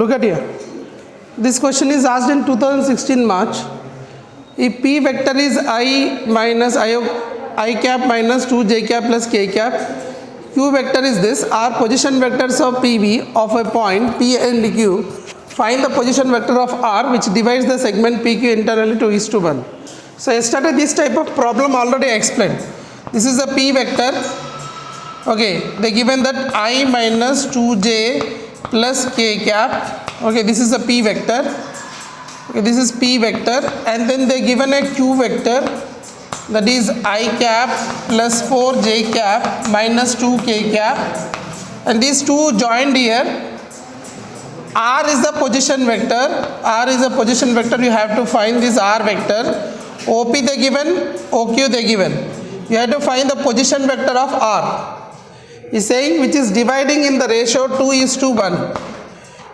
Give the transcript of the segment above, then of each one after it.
look at here. This question is asked in 2016 March. If P vector is I minus I cap minus 2j cap plus k cap, Q vector is this, are position vectors of PV of a point P and Q. Find the position vector of R which divides the segment PQ internally 2:1. So yesterday this type of problem already explained. This is the P vector. Okay, they given that I minus 2j plus k cap. Okay, this is a P vector. Okay, this is P vector, and then they given a Q vector, that is I cap plus 4j cap minus 2k cap, and these two joined here. R is the position vector. R is a position vector. You have to find this R vector. OP they given, OQ they given. You have to find the position vector of R. Is saying which is dividing in the ratio 2:1.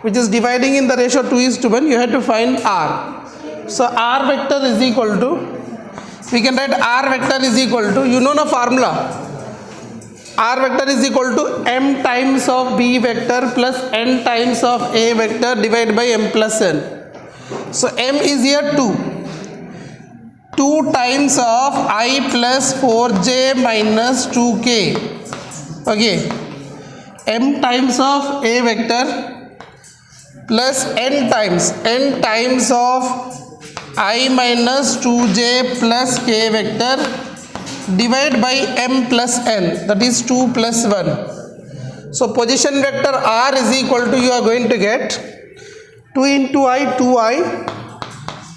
Which is dividing in the ratio 2:1. You have to find R. So R vector is equal to, we can write R vector is equal to, you know the formula. R vector is equal to m times of B vector plus n times of A vector divided by m plus n. So m is here 2. 2 times of I plus 4j minus 2k. Okay. M times of A vector plus n times of I minus 2j plus k vector divided by m plus n, that is 2 plus 1. So position vector R is equal to, you are going to get 2 into I,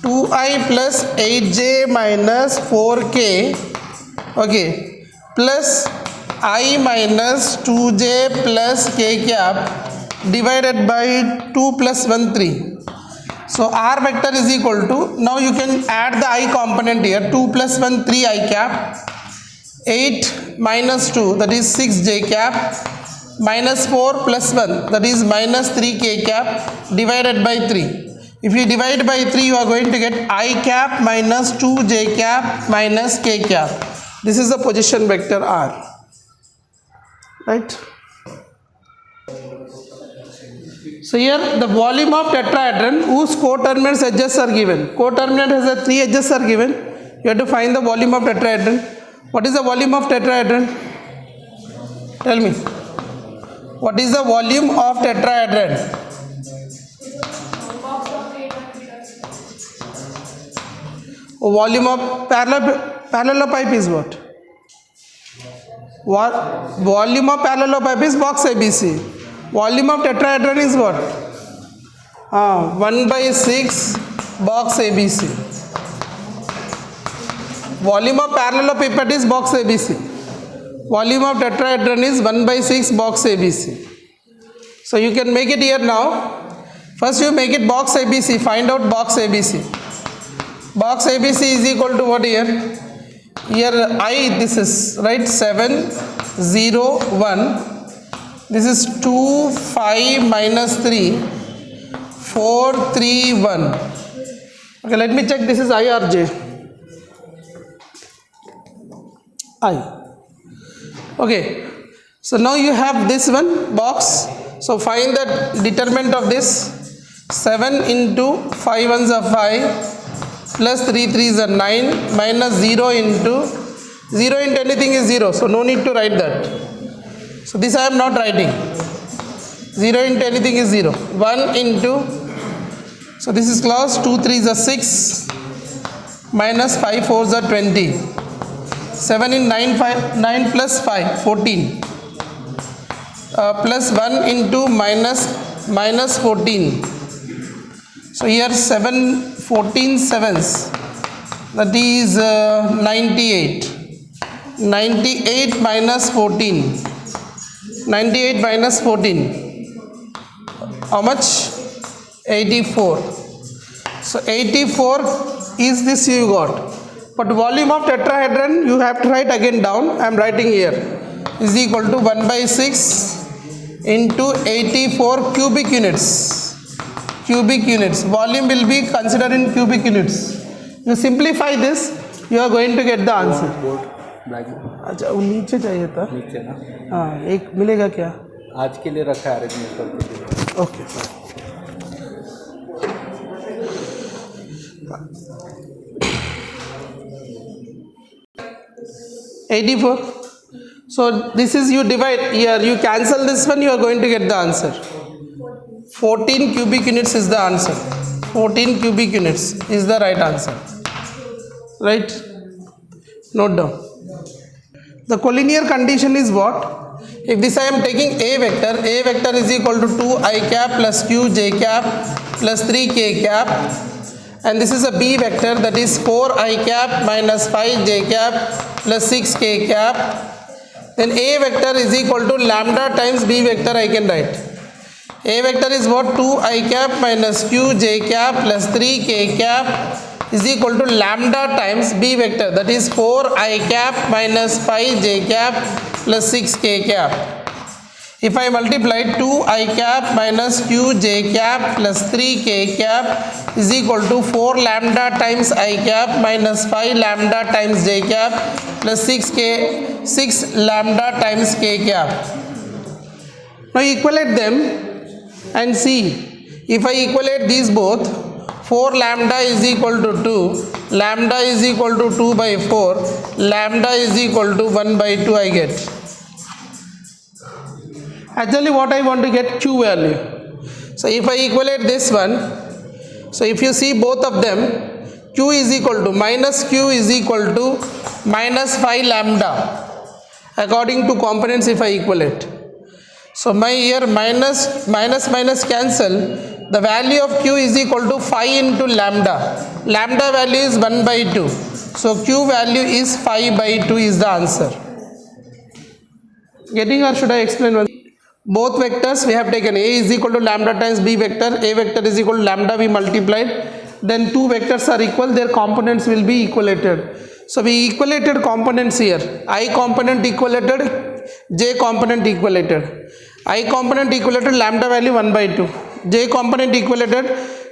2i plus 8j minus 4k, okay, plus I minus 2j plus k cap divided by 2 plus 1, 3. So R vector is equal to, now you can add the I component here, 2 plus 1, 3 I cap, 8 minus 2, that is 6j cap, minus 4 plus 1, that is minus 3k cap divided by 3. If you divide by 3, you are going to get I cap minus 2j cap minus k cap. This is the position vector R. Right? So here the volume of tetrahedron whose coterminous edges are given. Coterminate has a 3 edges are given. You have to find the volume of tetrahedron. What is the volume of tetrahedron? Tell me. What is the volume of tetrahedron? Volume of parallelepiped is what? Volume of parallelepiped is box ABC. Volume of tetrahedron is what? 1/6 box ABC. Volume of parallelepiped is box ABC. Volume of tetrahedron is 1/6 box ABC. So you can make it here now. First you make it box ABC. Find out box ABC. Box ABC is equal to what here? Here I, this is right, 7, 0, 1. This is 2, 5, minus 3, 4, 3, 1. Okay, let me check this is I or J. I. Okay, so now you have this one box. So find the determinant of this. 7 into 5 ones are 5. Plus 3 3s are 9, minus 0 into anything is 0, so no need to write that. So this I am not writing. 0 into anything is 0. 1 into, so this is clause, 2 3s are 6, minus 5 4s are 20. 7 in 9 plus 5, 14. Plus 1 into minus 14. So here 7, 14 sevens, that is 98. 98 minus 14. 98 minus 14. How much? 84. So 84 is this you got. But volume of tetrahedron you have to write again down. I am writing here. Is equal to 1/6 into 84 cubic units. Cubic units. Volume will be considered in cubic units. You simplify this, you are going to get the answer. अच्छा वो नीचे चाहिए था. नीचे ना. हाँ एक मिलेगा क्या? आज के लिए रखा है अरेंजमेंट करके. Okay. 84. So this is, you divide here, you cancel this one, you are going to get the answer. 14 cubic units is the answer. 14 cubic units is the right answer. Right? Note down. The collinear condition is what? If this I am taking A vector is equal to 2i cap plus q j cap plus 3k cap, and this is a B vector, that is 4i cap minus 5j cap plus 6k cap, then A vector is equal to lambda times B vector. I can write A vector is what? 2i cap minus q j cap plus 3k cap is equal to lambda times B vector, that is 4i cap minus 5j cap plus 6k cap. If I multiply 2i cap minus qj cap plus 3k cap is equal to 4 lambda times I cap minus 5 lambda times j cap plus 6 lambda times k cap. Now equalate them and see. If I equalate these both, 4 lambda is equal to 2, lambda is equal to 2 by 4, lambda is equal to 1 by 2 I get. Actually what I want to get q value. So if I equalate this one, so if you see both of them, q is equal to minus q is equal to minus 5 lambda according to components if I equalate. So my here minus cancel. The value of q is equal to 5 into lambda. Lambda value is 1 by 2. So q value is 5 by 2 is the answer. Getting, or should I explain one? Both vectors we have taken. A is equal to lambda times B vector. A vector is equal to lambda, we multiplied. Then two vectors are equal, their components will be equalated. So we equalated components here. I component equalated, J component equalated. I component equalated lambda value 1 by 2. J component equalated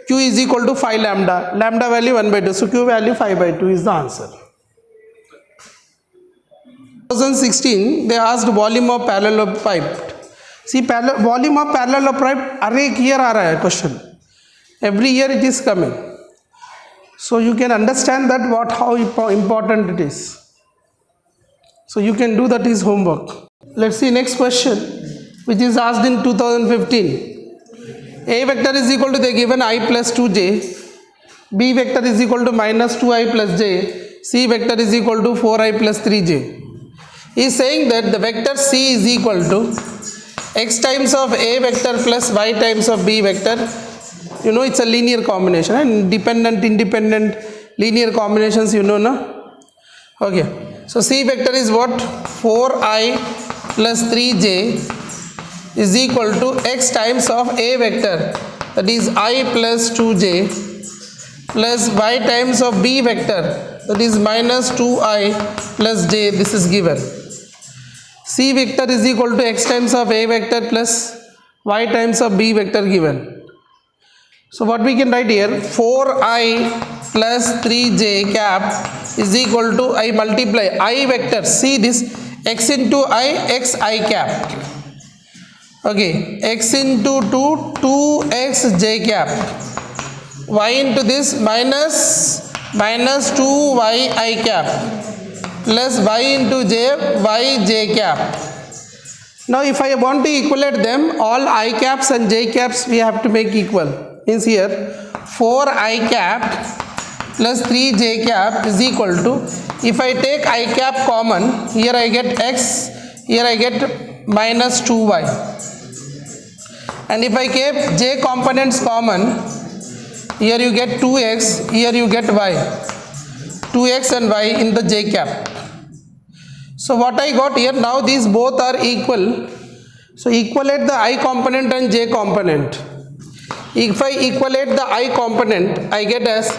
q is equal to 5 lambda. Lambda value 1 by 2. So q value 5 by 2 is the answer. 2016 they asked volume of parallelepiped. See, volume of parallelepiped हर एक year आ रहा है question. Every year it is coming. So you can understand that how important it is. So you can do that is homework. Let's see next question, which is asked in 2015. A vector is equal to, they given I plus 2j, B vector is equal to minus 2i plus j, C vector is equal to 4i plus 3j. He is saying that the vector C is equal to x times of A vector plus y times of B vector. You know it's a linear combination, and dependent, independent, linear combinations you know, na? Okay. So C vector is what? 4i plus 3j is equal to x times of A vector, that is I plus 2j plus y times of B vector, that is minus 2i plus j. This is given. C vector is equal to x times of A vector plus y times of B vector given. So what we can write here, 4i plus 3j cap is equal to, I multiply I vector, see this, x into I, x I cap. Okay, x into 2x j cap, y into this minus 2y I cap plus y into j, y j cap. Now if I want to equalate them, all I caps and j caps we have to make equal. Means here 4i cap plus 3j cap is equal to, if I take I cap common, here I get x, here I get minus 2y. And if I keep j components common, here you get 2x, here you get y. 2x and y in the j cap. So what I got here, now these both are equal. So equalate the I component and j component. If I equalate the I component, I get as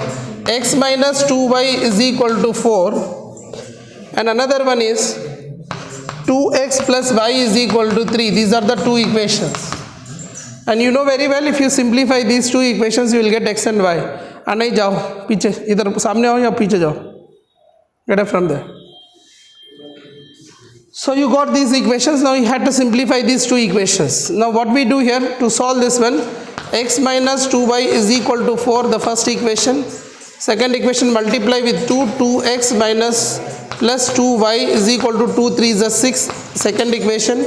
x minus 2y is equal to 4. And another one is 2x plus y is equal to 3. These are the two equations. And you know very well, if you simplify these two equations, you will get x and y. And नहीं जाओ पीछे, इधर सामने आओ या पीछे जाओ. Get it from there. So you got these equations. Now you had to simplify these two equations. Now what we do here to solve this one, x minus 2y is equal to 4, the first equation. Second equation multiply with 2, 2x minus plus 2y is equal to 2, 3 is a 6. Second equation.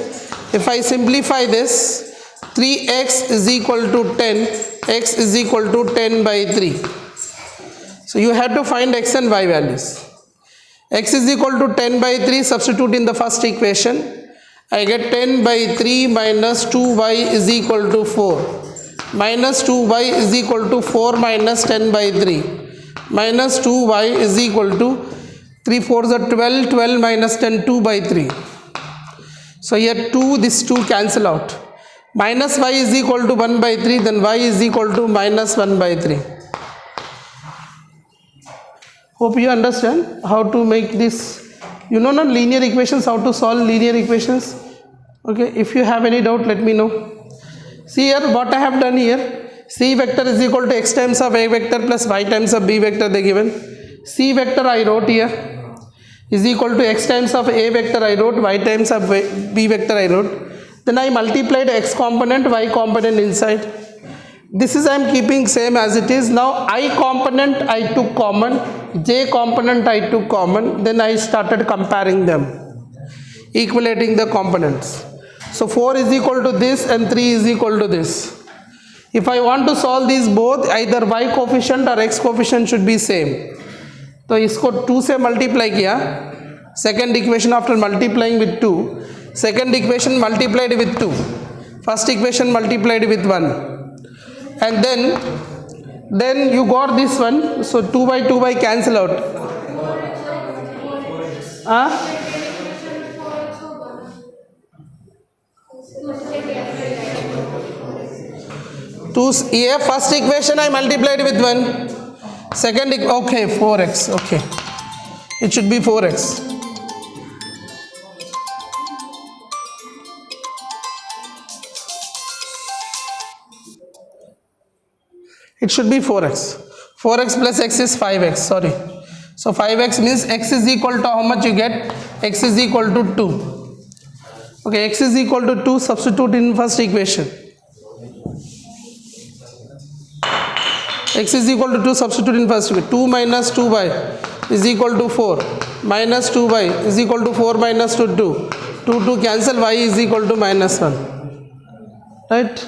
If I simplify this, 3x is equal to 10, x is equal to 10 by 3. So you have to find x and y values. X is equal to 10 by 3, substitute in the first equation. I get 10 by 3 minus 2y is equal to 4. Minus 2y is equal to 4 minus 10 by 3. Minus 2y is equal to 3 4s are 12, 12 minus 10, 2 by 3. So here 2, this 2 cancel out. Minus y is equal to 1 by 3, then y is equal to minus 1 by 3. Hope you understand how to make this. You know not linear equations, how to solve linear equations. Okay, if you have any doubt, let me know. See here what I have done here. C vector is equal to x times of a vector plus y times of b vector they given. C vector I wrote here is equal to x times of a vector I wrote, y times of b vector I wrote. Then I multiplied x component, y component inside. This is I am keeping same as it is. Now I component I took common, j component I took common. Then I started comparing them, equalating the components. So 4 is equal to this and 3 is equal to this. If I want to solve these both, either y coefficient or x coefficient should be same. तो इसको 2 से multiply किया. Second equation after multiplying with 2. Second equation multiplied with 2. First equation multiplied with 1. And then you got this one. So 2 by 2 by cancel out. Here first equation I multiplied with 1. Second, okay, 4x, okay. It should be 4x. It should be 4x. 4x plus x is 5x, sorry. So 5x means x is equal to how much you get? X is equal to 2. Okay, x is equal to 2, substitute in first equation. X is equal to 2, substitute in first equation. 2 minus 2y is equal to 4. Minus 2y is equal to 4 minus 2, 2. 2 cancel, y is equal to minus 1. Right?